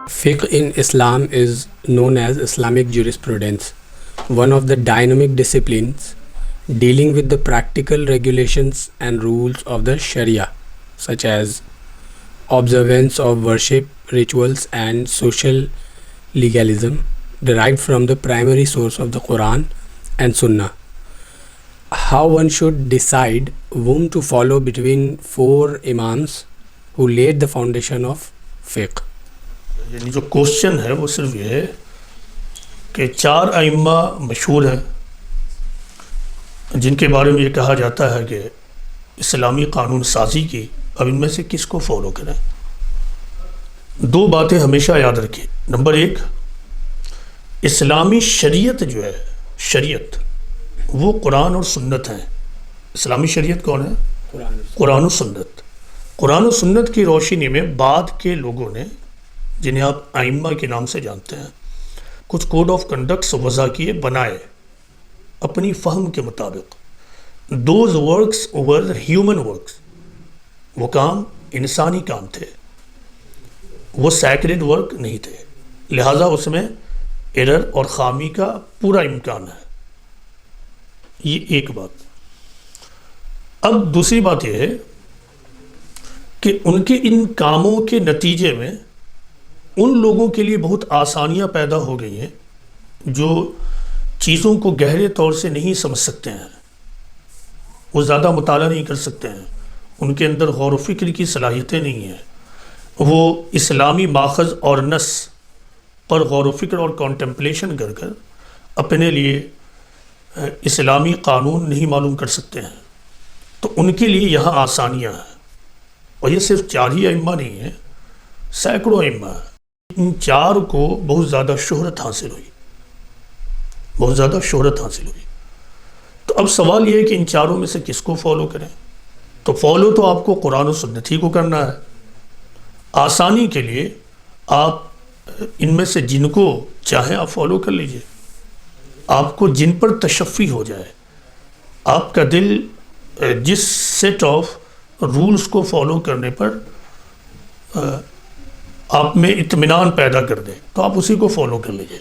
Fiqh in Islam is known as Islamic jurisprudence, one of the dynamic disciplines dealing with the practical regulations and rules of the Sharia, such as observance of worship, rituals, and social legalism, derived from the primary source of the Quran and Sunnah. How one should decide whom to follow between four Imams who laid the foundation of fiqh. یعنی جو question ہے وہ صرف یہ ہے کہ چار ائمہ مشہور ہیں جن کے بارے میں یہ کہا جاتا ہے کہ اسلامی قانون سازی کی، اب ان میں سے کس کو فالو کریں؟ دو باتیں ہمیشہ یاد رکھیں۔ نمبر ایک، اسلامی شریعت جو ہے، شریعت وہ قرآن اور سنت ہیں۔ اسلامی شریعت کون ہے؟ قرآن و سنت۔ قرآن و سنت کی روشنی میں بعد کے لوگوں نے، جنہیں آپ ائمہ کے نام سے جانتے ہیں، کچھ کوڈ آف کنڈکٹس وضع کیے، بنائے اپنی فہم کے مطابق۔ Those works were human works, وہ کام انسانی کام تھے، وہ سیکرڈ ورک نہیں تھے، لہٰذا اس میں ایرر اور خامی کا پورا امکان ہے۔ یہ ایک بات۔ اب دوسری بات یہ ہے کہ ان کے ان کاموں کے نتیجے میں ان لوگوں کے لیے بہت آسانیاں پیدا ہو گئی ہیں جو چیزوں کو گہرے طور سے نہیں سمجھ سکتے ہیں، وہ زیادہ مطالعہ نہیں کر سکتے ہیں، ان کے اندر غور و فکر کی صلاحیتیں نہیں ہیں، وہ اسلامی ماخذ اور نص پر غور و فکر اور کانٹمپلیشن کر کر اپنے لیے اسلامی قانون نہیں معلوم کر سکتے ہیں، تو ان کے لیے یہاں آسانیاں ہیں۔ اور یہ صرف چار ہی ائمہ نہیں ہیں، سینکڑوں ائمہ ہیں۔ ان چار کو بہت زیادہ شہرت حاصل ہوئی، بہت زیادہ شہرت حاصل ہوئی۔ تو اب سوال یہ ہے کہ ان چاروں میں سے کس کو فالو کریں؟ تو فالو تو آپ کو قرآن و سنت ہی کو کرنا ہے۔ آسانی کے لیے آپ ان میں سے جن کو چاہیں آپ فالو کر لیجئے، آپ کو جن پر تشفی ہو جائے، آپ کا دل جس سیٹ آف رولز کو فالو کرنے پر آپ میں اطمینان پیدا کر دے تو آپ اسی کو فالو کر لیجئے۔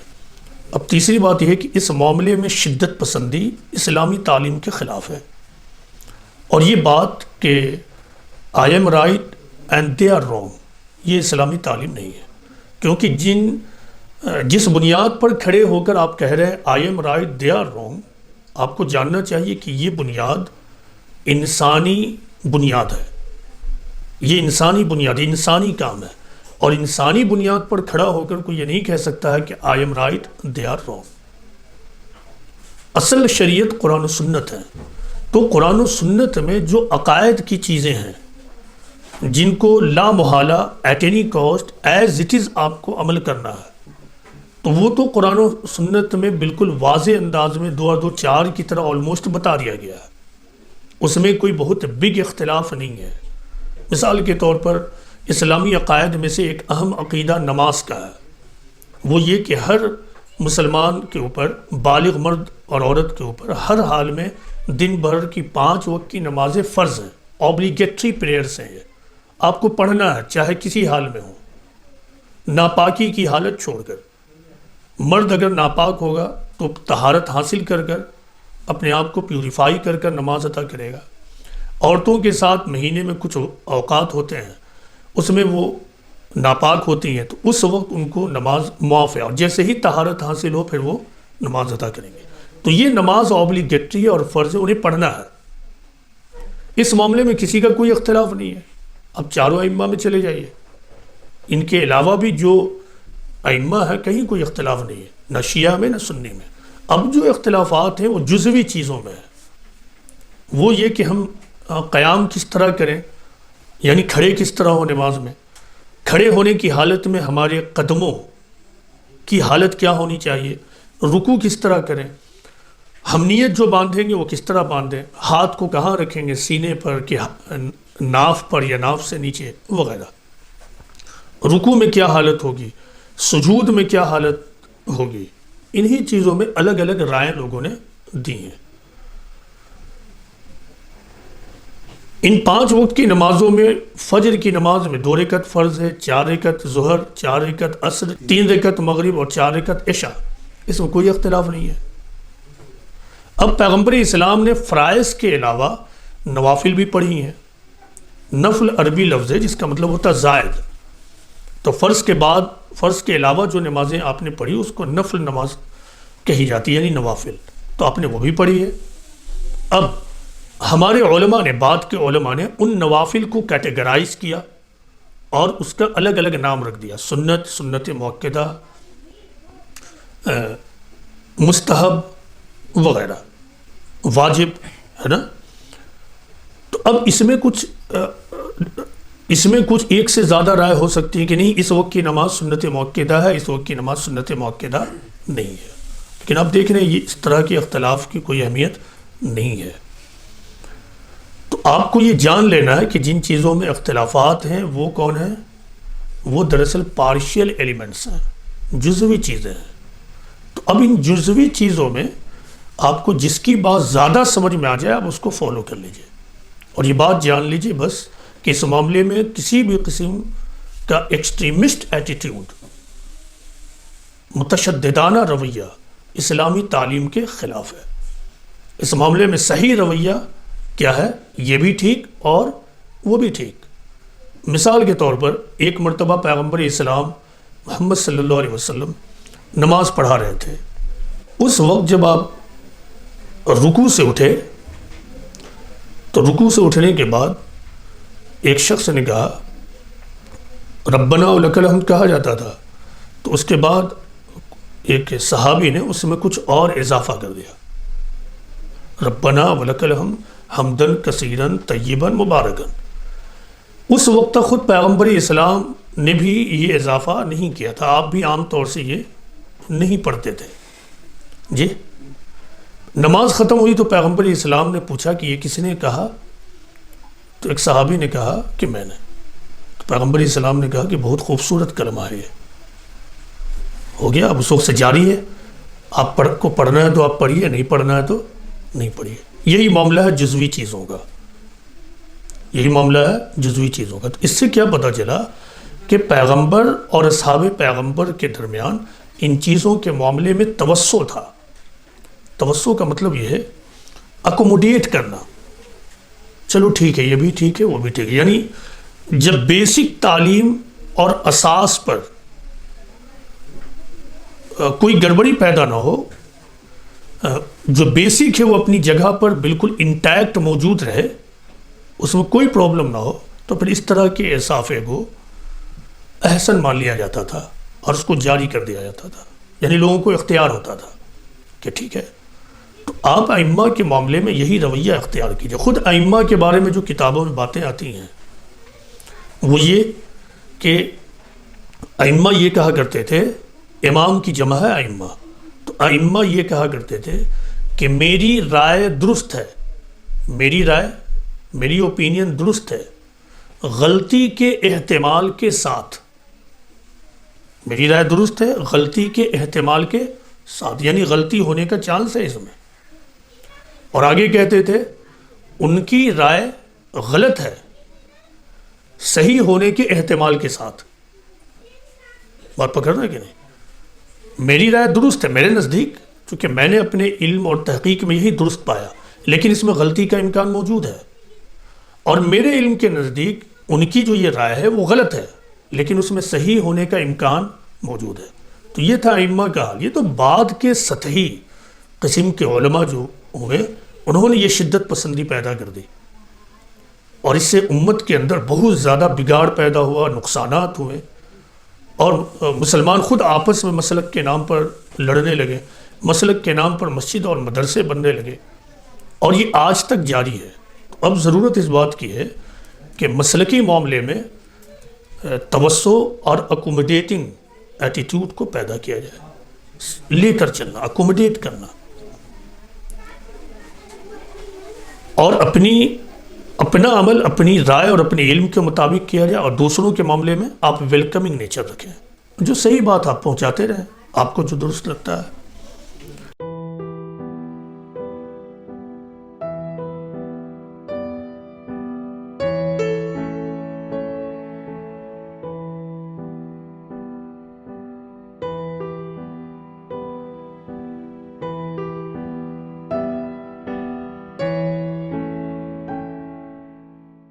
اب تیسری بات یہ ہے کہ اس معاملے میں شدت پسندی اسلامی تعلیم کے خلاف ہے، اور یہ بات کہ I am right and they are wrong, یہ اسلامی تعلیم نہیں ہے، کیونکہ جس بنیاد پر کھڑے ہو کر آپ کہہ رہے ہیں I am right they are wrong, آپ کو جاننا چاہیے کہ یہ بنیاد انسانی بنیاد ہے، یہ انسانی بنیاد، انسانی کام ہے، اور انسانی بنیاد پر کھڑا ہو کر کوئی یہ نہیں کہہ سکتا ہے کہ I am right they are wrong. اصل شریعت قرآن و سنت ہے، تو قرآن و سنت میں جو عقائد کی چیزیں ہیں جن کو لا محالہ at any cost as it is آپ کو عمل کرنا ہے، تو وہ تو قرآن و سنت میں بالکل واضح انداز میں 2 اور 2 4 کی طرح آلموسٹ بتا دیا گیا ہے، اس میں کوئی بہت بگ اختلاف نہیں ہے۔ مثال کے طور پر اسلامی عقائد میں سے ایک اہم عقیدہ نماز کا ہے، وہ یہ کہ ہر مسلمان کے اوپر، بالغ مرد اور عورت کے اوپر ہر حال میں دن بھر کی 5 وقت کی نمازیں فرض ہیں، اوبلیگیٹری پریئرز ہیں، یہ آپ کو پڑھنا ہے چاہے کسی حال میں ہو، ناپاکی کی حالت چھوڑ کر۔ مرد اگر ناپاک ہوگا تو طہارت حاصل کر کر اپنے آپ کو پیوریفائی کر کر نماز ادا کرے گا۔ عورتوں کے ساتھ مہینے میں کچھ اوقات ہوتے ہیں، اس میں وہ ناپاک ہوتی ہیں، تو اس وقت ان کو نماز معاف ہے، اور جیسے ہی طہارت حاصل ہو پھر وہ نماز ادا کریں گے۔ تو یہ نماز اوبلیگیٹری ہے اور فرض ہے، انہیں پڑھنا ہے۔ اس معاملے میں کسی کا کوئی اختلاف نہیں ہے۔ اب چاروں ائمہ میں چلے جائیے، ان کے علاوہ بھی جو ائمہ ہے کہیں کوئی اختلاف نہیں ہے، نہ شیعہ میں نہ سنی میں۔ اب جو اختلافات ہیں وہ جزوی چیزوں میں ہیں، وہ یہ کہ ہم قیام کس طرح کریں، یعنی کھڑے کس طرح ہو نماز میں، کھڑے ہونے کی حالت میں ہمارے قدموں کی حالت کیا ہونی چاہیے، رکوع کس طرح کریں، ہم نیت جو باندھیں گے وہ کس طرح باندھیں، ہاتھ کو کہاں رکھیں گے، سینے پر کہ ناف پر یا ناف سے نیچے وغیرہ، رکوع میں کیا حالت ہوگی، سجود میں کیا حالت ہوگی، انہی چیزوں میں الگ الگ رائے لوگوں نے دی ہیں۔ ان 5 وقت کی نمازوں میں فجر کی نماز میں 2 رکعت فرض ہے، 4 رکعت ظہر، 4 رکعت عصر، 3 رکعت مغرب اور 4 رکعت عشاء، اس میں کوئی اختلاف نہیں ہے۔ اب پیغمبر اسلام نے فرائض کے علاوہ نوافل بھی پڑھی ہیں۔ نفل عربی لفظ ہے جس کا مطلب ہوتا ہے زائد، تو فرض کے بعد، فرض کے علاوہ جو نمازیں آپ نے پڑھی اس کو نفل نماز کہی جاتی ہے، یعنی نوافل، تو آپ نے وہ بھی پڑھی ہے۔ اب ہمارے علماء نے، بعد کے علماء نے ان نوافل کو کیٹیگرائز کیا اور اس کا الگ الگ نام رکھ دیا، سنت، سنت موقدہ، مستحب وغیرہ، واجب، ہے نا۔ تو اب اس میں کچھ ایک سے زیادہ رائے ہو سکتی ہے کہ نہیں اس وقت کی نماز سنت موقدہ ہے، اس وقت کی نماز سنت موقدہ نہیں ہے، لیکن آپ دیکھ رہے ہیں یہ اس طرح کے اختلاف کی کوئی اہمیت نہیں ہے۔ تو آپ کو یہ جان لینا ہے کہ جن چیزوں میں اختلافات ہیں وہ کون ہیں؟ وہ دراصل پارشل ایلیمنٹس ہیں، جزوی چیزیں ہیں۔ تو اب ان جزوی چیزوں میں آپ کو جس کی بات زیادہ سمجھ میں آ جائے آپ اس کو فالو کر لیجئے، اور یہ بات جان لیجئے بس کہ اس معاملے میں کسی بھی قسم کا ایکسٹریمسٹ ایٹیٹیوڈ، متشددانہ رویہ اسلامی تعلیم کے خلاف ہے۔ اس معاملے میں صحیح رویہ کیا ہے؟ یہ بھی ٹھیک اور وہ بھی ٹھیک۔ مثال کے طور پر ایک مرتبہ پیغمبر اسلام محمد صلی اللہ علیہ وسلم نماز پڑھا رہے تھے۔ اس وقت جب آپ رکوع سے اٹھے تو رکوع سے اٹھنے کے بعد ایک شخص نے کہا ربنا ولک الحمد کہا جاتا تھا، تو اس کے بعد ایک صحابی نے اس میں کچھ اور اضافہ کر دیا، ربنا ولک الحمد حمدن کثیرن طیبن مبارکن۔ اس وقت تک خود پیغمبر اسلام نے بھی یہ اضافہ نہیں کیا تھا، آپ بھی عام طور سے یہ نہیں پڑھتے تھے۔ جی نماز ختم ہوئی تو پیغمبر اسلام نے پوچھا کہ یہ کس نے کہا؟ تو ایک صحابی نے کہا کہ میں نے۔ تو پیغمبر اسلام نے کہا کہ بہت خوبصورت کلمہ ہے یہ، ہو گیا، اب اس وقت سے جاری ہے، آپ کو پڑھنا ہے تو آپ پڑھیے، نہیں پڑھنا ہے تو نہیں پڑھیے۔ یہی معاملہ ہے جزوی چیزوں کا، یہی معاملہ ہے جزوی چیزوں کا۔ تو اس سے کیا پتہ چلا کہ پیغمبر اور اصحاب پیغمبر کے درمیان ان چیزوں کے معاملے میں توسع تھا۔ توسع کا مطلب یہ ہے اکوموڈیٹ کرنا، چلو ٹھیک ہے، یہ بھی ٹھیک ہے، وہ بھی ٹھیک ہے، یعنی جب بیسک تعلیم اور اساس پر کوئی گڑبڑی پیدا نہ ہو، جو بیسک ہے وہ اپنی جگہ پر بالکل انٹیکٹ موجود رہے، اس میں کوئی پرابلم نہ ہو، تو پھر اس طرح کے اضافے کو احسن مان لیا جاتا تھا اور اس کو جاری کر دیا جاتا تھا، یعنی لوگوں کو اختیار ہوتا تھا کہ ٹھیک ہے۔ تو آپ ائمہ کے معاملے میں یہی رویہ اختیار کیجئے۔ خود ائمہ کے بارے میں جو کتابوں میں باتیں آتی ہیں وہ یہ کہ ائمہ یہ کہا کرتے تھے، امام کی جمع ہے ائمہ، تو ائمہ یہ کہا کرتے تھے کہ میری رائے درست ہے، میری رائے، میری اوپینین درست ہے، غلطی کے احتمال کے ساتھ، میری رائے درست ہے غلطی کے احتمال کے ساتھ، یعنی غلطی ہونے کا چانس ہے اس میں۔ اور آگے کہتے تھے ان کی رائے غلط ہے صحیح ہونے کے احتمال کے ساتھ۔ بات پکڑ رہے ہیں کہ نہیں؟ میری رائے درست ہے میرے نزدیک، چونکہ میں نے اپنے علم اور تحقیق میں یہی درست پایا، لیکن اس میں غلطی کا امکان موجود ہے، اور میرے علم کے نزدیک ان کی جو یہ رائے ہے وہ غلط ہے، لیکن اس میں صحیح ہونے کا امکان موجود ہے۔ تو یہ تھا ائمہ کا حال۔ یہ تو بعد کے سطحی قسم کے علماء جو ہوئے انہوں نے یہ شدت پسندی پیدا کر دی، اور اس سے امت کے اندر بہت زیادہ بگاڑ پیدا ہوا، نقصانات ہوئے، اور مسلمان خود آپس میں مسلک کے نام پر لڑنے لگے، مسلک کے نام پر مسجد اور مدرسے بننے لگے، اور یہ آج تک جاری ہے۔ اب ضرورت اس بات کی ہے کہ مسلکی معاملے میں توسع اور اکوموڈیٹنگ ایٹیٹیوڈ کو پیدا کیا جائے، لے کر چلنا، اکوموڈیٹ کرنا، اور اپنا عمل اپنی رائے اور اپنے علم کے مطابق کیا جائے، اور دوسروں کے معاملے میں آپ ویلکمنگ نیچر رکھیں، جو صحیح بات آپ پہنچاتے رہیں، آپ کو جو درست لگتا ہے